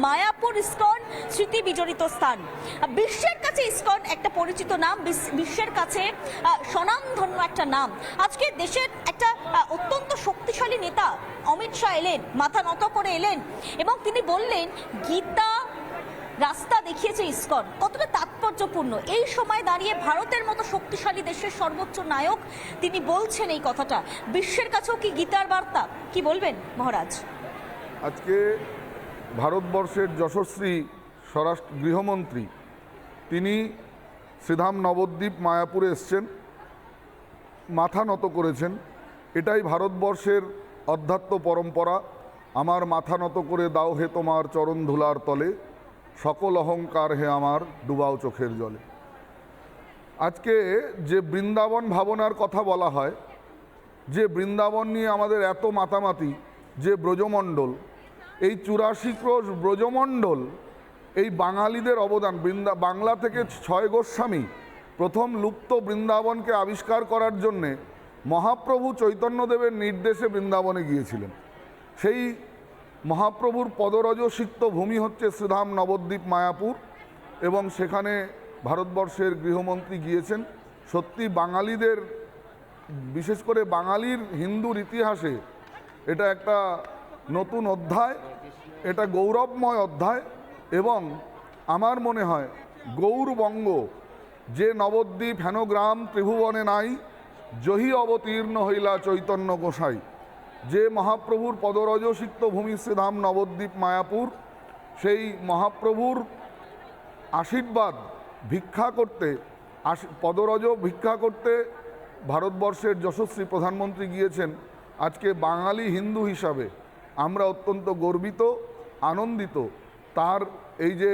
Mayapur ISKCON স্মৃতি বিজড়িত স্থান। বিশ্বের কাছে ইসকন একটা পরিচিত নাম, বিশ্বের কাছে স্বনামধন্য একটা নাম। আজকে দেশের একটা অত্যন্ত শক্তিশালী নেতা অমিত শাহ এলেন, মাথা নত করে এলেন এবং তিনি বললেন গীতা রাস্তা দেখিয়েছে ইসকন। কতটা তাৎপর্যপূর্ণ এই সময় দাঁড়িয়ে ভারতের মতো শক্তিশালী দেশের সর্বোচ্চ নায়ক তিনি বলছেন এই কথাটা। বিশ্বের কাছেও কি গীতার বার্তা? কি বলবেন মহারাজ? আজকে ভারতবর্ষের যশস্বী গৃহমন্ত্রী তিনি শ্রীধাম নবদ্বীপ মায়াপুরে এসছেন, মাথা নত করেছেন। এটাই ভারতবর্ষের অধ্যাত্ম পরম্পরা। আমার মাথা নত করে দাও হে তোমার চরণ ধুলার তলে, সকল অহংকার হে আমার ডুবাও চোখের জলে। আজকে যে বৃন্দাবন ভাবনার কথা বলা হয়, যে বৃন্দাবন নিয়ে আমাদের এত মাতামাতি, যে ব্রজমণ্ডল, এই 84 ক্রোশ ব্রজমণ্ডল, এই বাঙালিদের অবদান। বাংলা থেকে 6 গোস্বামী প্রথম লুপ্ত বৃন্দাবনকে আবিষ্কার করার জন্যে মহাপ্রভু চৈতন্যদেবের নির্দেশে বৃন্দাবনে গিয়েছিলেন। সেই মহাপ্রভুর পদরজসিক্ত ভূমি হচ্ছে শ্রীধাম নবদ্বীপ মায়াপুর, এবং সেখানে ভারতবর্ষের গৃহমন্ত্রী গিয়েছেন। সত্যি বাঙালিদের, বিশেষ করে বাঙালির হিন্দুর ইতিহাসে এটা একটা নতুন অধ্যায়, এটা গৌরবময় অধ্যায়। এবং আমার মনে হয় গৌরবঙ্গ যে নবদ্বীপ হেন গ্রাম ত্রিভুবনে নাই, জহি অবতীর্ণ হইলা চৈতন্য গোসাই। যে মহাপ্রভুর পদরজসিক্ত ভূমি শ্রীধাম নবদ্বীপ মায়াপুর, সেই মহাপ্রভুর আশীর্বাদ ভিক্ষা করতে, পদরজ ভিক্ষা করতে ভারতবর্ষের যশস্বী প্রধানমন্ত্রী গিয়েছেন। আজকে বাঙালি হিন্দু হিসাবে আমরা অত্যন্ত গর্বিত, আনন্দিত। তার এই যে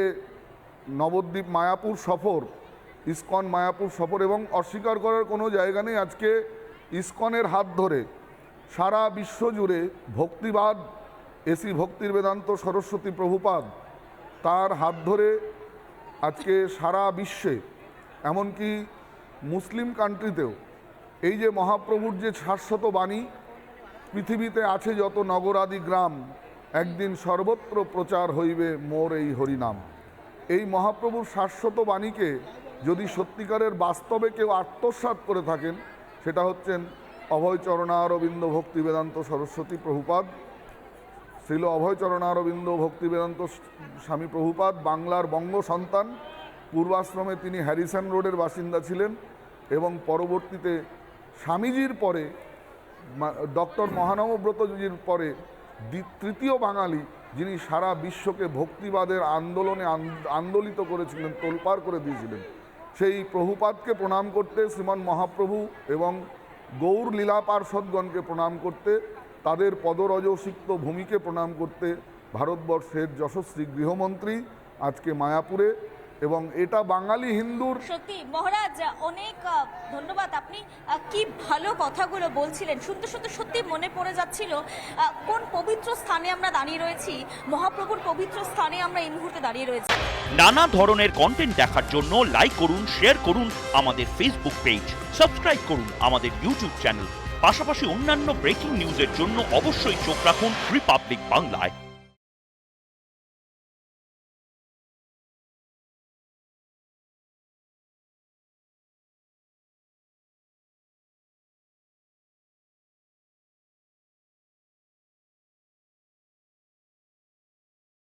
নবদ্বীপ মায়াপুর সফর, ইসকন মায়াপুর সফর, এবং অস্বীকার করার কোনো জায়গা নেই। আজকে ইসকনের হাত ধরে সারা বিশ্ব জুড়ে ভক্তিবাদ, এসি ভক্তির বেদান্ত সরস্বতী প্রভুপাদ, তার হাত ধরে আজকে সারা বিশ্বে, এমনকি মুসলিম কান্ট্রিতেও এই যে মহাপ্রভুর যে শাশ্বত বাণী, পৃথিবীতে আছে যত নগরাদি গ্রাম, একদিন সর্বত্র প্রচার হইবে মোর এই হরিনাম। এই মহাপ্রভুর শাশ্বত বাণীকে যদি সত্যিকারের বাস্তবে কেউ আত্মসাৎ করে থাকেন, সেটা হচ্ছেন অভয় চরণারবিন্দ ভক্তি বেদান্ত সরস্বতী প্রভুপাদ। শ্রীল অভয় চরণারবিন্দ ভক্তি বেদান্ত স্বামী প্রভুপাদ বাংলার বঙ্গ সন্তান। পূর্বাশ্রমে তিনি হ্যারিসন রোডের বাসিন্দা ছিলেন, এবং পরবর্তীতে স্বামীজির পরে, ডক্টর মহানবব্রতজির পরে তৃতীয় বাঙালি যিনি সারা বিশ্বকে ভক্তিবাদের আন্দোলনে আন্দোলিত করেছিলেন, তোলপাড় করে দিয়েছিলেন। সেই প্রভুপাদকে প্রণাম করতে, শ্রীমান মহাপ্রভু এবং গৌর লীলা পার্ষদগণকে প্রণাম করতে, তাদের পদরজসিক্ত ভূমিকে প্রণাম করতে ভারতবর্ষের যশস্বী গৃহমন্ত্রী আজকে মায়াপুরে। এবং এটা বাঙালি হিন্দুর, সত্যি মহারাজ অনেক ধন্যবাদ। আপনি কি ভালো কথাগুলো বলছিলেন, শুনতে শুনতে সত্যি মনে পড়ে যাচ্ছিল কোন পবিত্র স্থানে আমরা দাঁড়িয়ে রয়েছি। মহাপ্রভুর পবিত্র স্থানে আমরা এই মুহূর্তে দাঁড়িয়ে রয়েছি। নানা ধরনের কন্টেন্ট দেখার জন্য লাইক করুন, শেয়ার করুন আমাদের ফেসবুক পেজ, সাবস্ক্রাইব করুন আমাদের ইউটিউব চ্যানেল। পাশাপাশি অন্যান্য ব্রেকিং নিউজের জন্য অবশ্যই চোখ রাখুন রিপাবলিক বাংলায়।